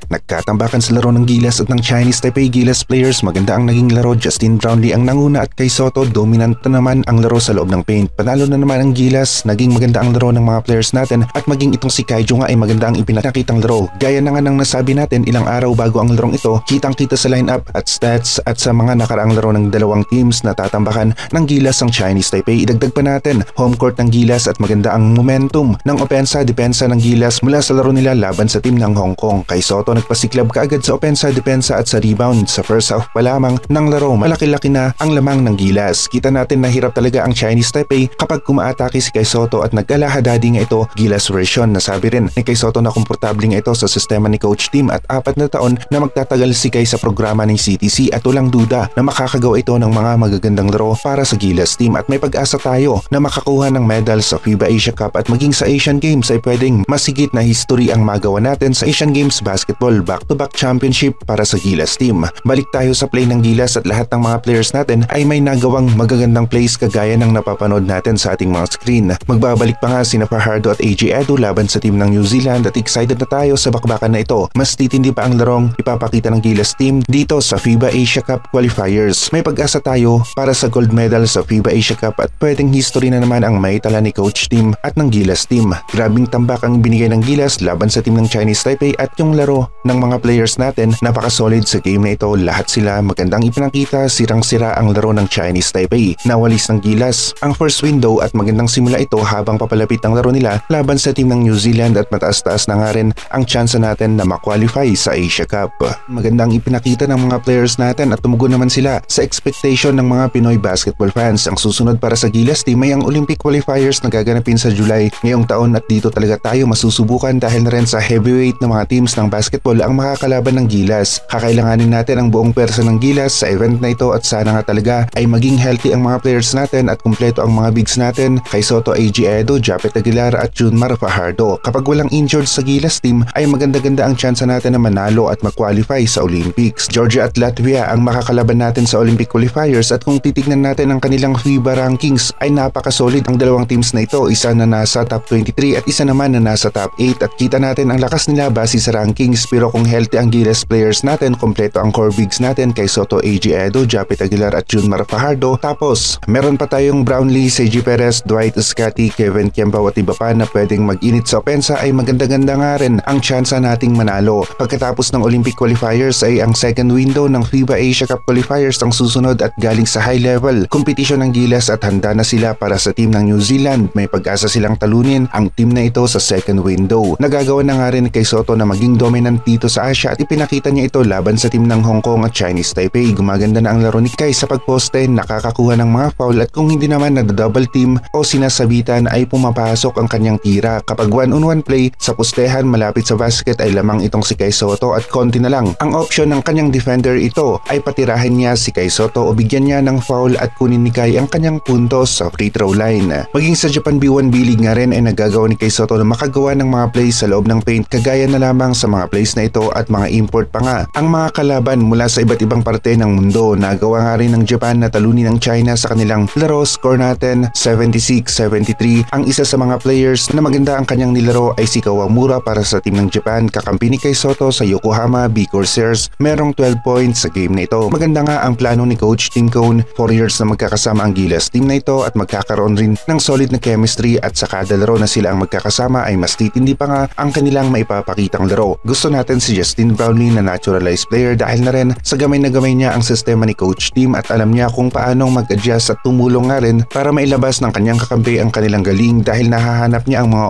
Nagkatambakan sa laro ng Gilas at ng Chinese Taipei. Gilas players, maganda ang naging laro. Justin Brownlee ang nanguna at kay Soto dominant na naman ang laro sa loob ng paint. Panalo na naman ang Gilas, naging maganda ang laro ng mga players natin at maging itong si Kaijo nga ay maganda ang ipinakitang laro. Gaya na nga ng nasabi natin ilang araw bago ang larong ito, kitang-kita sa lineup at stats at sa mga nakaraang laro ng dalawang teams na tatambakan ng Gilas ang Chinese Taipei. Idagdag pa natin, home court ng Gilas at maganda ang momentum ng opensa-depensa ng Gilas mula sa laro nila laban sa team ng Hong Kong. Kay Soto nagpasiklab kaagad sa opensa-depensa at sa rebound sa first half pa lamang ng laro. Malaki-laki na ang lamang ng Gilas. Kita natin na hirap talaga ang Chinese Taipei kapag kumaatake si Kay Soto at nag-alahadadi nga ito Gilas version. Nasabi rin ni Kay Soto na komportable nga ito sa sistema ni Coach Tim at 4 na taon na magtatagal si Kay sa programa ng CTC at walang duda na makakagawa ito ng mga magagandang laro para sa Gilas team at may pag-asa tayo na makakuha ng medal sa FIBA Asia Cup at maging sa Asian Games ay pwedeng masigit na history ang magawa natin sa Asian Games Basketball back-to-back championship para sa Gilas team. Balik tayo sa play ng Gilas at lahat ng mga players natin ay may nagawang magagandang plays kagaya ng napapanood natin sa ating mga screen. Magbabalik pa nga sina Fajardo at AJ Edu laban sa team ng New Zealand at excited na tayo sa bakbakan na ito. Mas titindi pa ang larong ipapakita ng Gilas team dito sa FIBA Asia Cup qualifiers. May pag-asa tayo para sa gold medal sa FIBA Asia Cup at pwedeng history na naman ang maitala ni Coach Tim at ng Gilas team. Grabing tambak ang binigay ng Gilas laban sa team ng Chinese Taipei at yung laro ng mga players natin napaka-solid sa game na ito. Lahat sila magandang ipinakita, sirang-sira ang laro ng Chinese Taipei. Nawalis ng Gilas ang first window at magandang simula ito habang papalapit ang laro nila laban sa team ng New Zealand at mataas-taas na nga rin ang tsansa natin na ma-qualify sa Asia Cup. Magandang ipinakita ng mga players natin at tumugon naman sila sa expectation ng mga Pinoy basketball fans. Ang susunod para sa Gilas team ay ang Olympic qualifiers na gaganapin sa July ngayong taon at dito talaga tayo masusubukan dahil na rin sa heavyweight na mga teams ng basketball ang makakalaban ng Gilas. Kakailanganin natin ang buong persa ng Gilas sa event na ito at sana nga talaga ay maging healthy ang mga players natin at kumpleto ang mga bigs natin kay Soto, AJ Edo, Japet Aguilar at Junmar Fajardo. Kapag walang injured sa Gilas team ay maganda-ganda ang tsansa natin na manalo at mag-qualify sa Olympics. Georgia at Latvia ang makakalaban natin sa Olympic qualifiers at kung titignan natin ang kanilang FIBA rankings ay napaka-solid ang dalawang teams na ito. Isa na nasa top 23 at isa naman na nasa top 8 at kita natin ang lakas nila base sa rankings pero kung healthy ang Gilas players natin, kompleto ang core bigs natin kay Soto, AJ Edo, Japet Aguilar at Junmar Fajardo. Tapos meron pa tayong Brownlee, Seiji Perez, Dwight Scotty, Kevin Kemba at iba pa na pwedeng mag-init sa opensa ay maganda-ganda nga rin ang tsansa nating manalo. Pagkatapos ng Olympic qualifiers ay ang second window ng FIBA Asia Cup qualifiers ang susunod at galing sa high level competition ng Gilas at handa na sila para sa team ng New Zealand. May pag-asa silang talunin ang team na ito sa second window. Nagagawa na nga rin kay Soto na maging dominant dito sa Asia at ipinakita niya ito laban sa team ng Hong Kong at Chinese Taipei. Gumaganda na ang laro ni Kai sa pagposte, nakakakuha ng mga foul at kung hindi naman na-double team o sinasabitan ay pumapasok ang kanyang tira. Kapag one-on-one play sa postehan malapit sa basket ay lamang itong si Kai Soto at konti na lang ang option ng kanyang defender. Ito ay patirahin niya si Kai Soto o bigyan niya ng foul at kunin ni Kai ang kanyang puntos sa free throw line. Maging sa Japan B1 B-League nga rin ay nagagawa ni Kai Soto na makagawa ng mga plays sa loob ng paint kagaya na lamang sa mga plays na ito at mga import pa nga ang mga kalaban mula sa iba't ibang parte ng mundo. Nagawa nga rin ng Japan na talunin ng China sa kanilang laro. Score natin 76-73. Ang isa sa mga players na maganda ang kanyang nilaro ay si Kawamura para sa team ng Japan. Kakampi ni Kai Soto sa Yokohama B Corsairs, merong 12 points sa game na ito. Maganda nga ang plano ni Coach Tim Cone. 4 years na magkakasama ang Gilas team na ito at magkakaroon rin ng solid na chemistry at sa kada laro na sila ang magkakasama ay mas titindi pa nga ang kanilang maipapakitang laro. Gusto natin si Justin Brownlee na naturalized player dahil na rin sa gamay na gamay niya ang sistema ni Coach Tim at alam niya kung paanong mag-adjust at tumulong nga rin para mailabas ng kanyang kakampi ang kanilang galing dahil nahahanap niya ang mga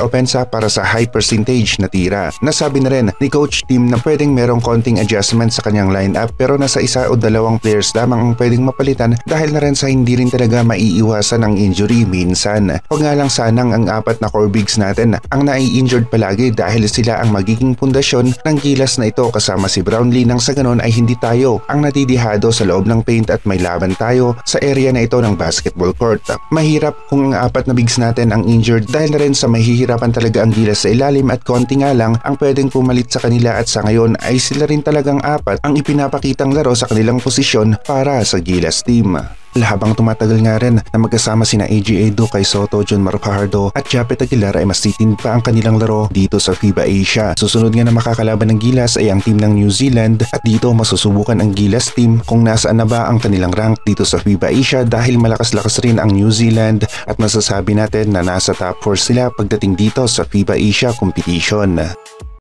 opensa para sa high percentage na tira. Nasabi na rin ni Coach Tim na pwedeng merong konting adjustment sa kanyang lineup pero nasa isa o dalawang players lamang ang pwedeng mapalitan dahil na rin sa hindi rin talaga maiiwasan ang injury minsan. Huwag nga lang sanang ang 4 na core bigs natin ang nai-injured palagi dahil sila ang magiging pundasyon ng Gilas na ito kasama si Brownlee nang sa ganon ay hindi tayo ang natidihado sa loob ng paint at may laban tayo sa area na ito ng basketball court. Mahirap kung ang 4 na bigs natin ang injured dahil na rin sa mahihirapan talaga ang Gilas sa ilalim at konti nga lang ang pwedeng pumalit sa kanila at sa ngayon ay sila rin talagang 4 ang ipinapakitang laro sa kanilang posisyon para sa Gilas team. Habang tumatagal nga rin na magkasama sina AJ Edo, Kai Soto, John Mar Fajardo at Japet Aguilar ay mas titin pa ang kanilang laro dito sa FIBA Asia. Susunod nga na makakalaban ng Gilas ay ang team ng New Zealand at dito masusubukan ang Gilas team kung nasaan na ba ang kanilang rank dito sa FIBA Asia dahil malakas-lakas rin ang New Zealand at masasabi natin na nasa top 4 sila pagdating dito sa FIBA Asia competition.